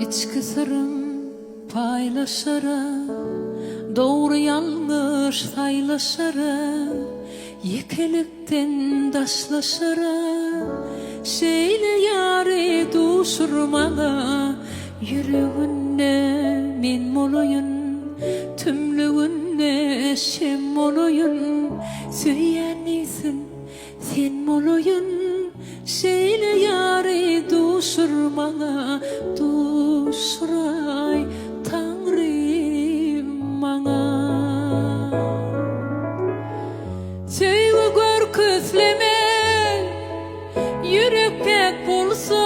İçki sırrım paylaşarım, doğru yanlış saylaşarım, yekelikten daşlaşarım. Şeyle yâri duşurmala, yüreğinne min molayın, tümlüğünne şem molayın. Söyyeniysin sen molayın, şeyle yâri duşurmala, duşuray Tanrım bana. Söyle gör küsleme, yürek pek bulsa,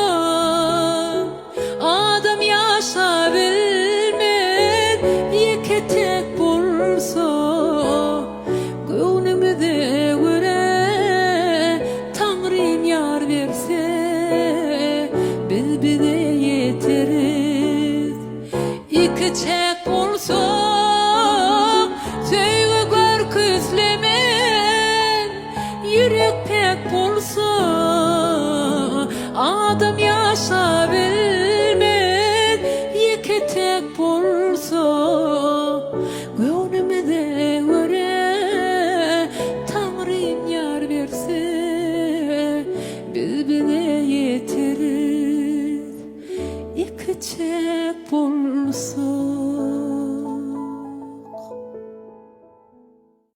adam yaşa bilmez, yeke tek bulsa. Gönlümüze göre Tanrım yar verse, biz bize yeteriz. İki çek bulsa, söyle gör küslemen, yürek pek bulsa, adam yaşa bilmez, iki tek bulsa. Gönlümüze göre Tanrım yar verse, biz bize yeteriz. İki çek bulsa.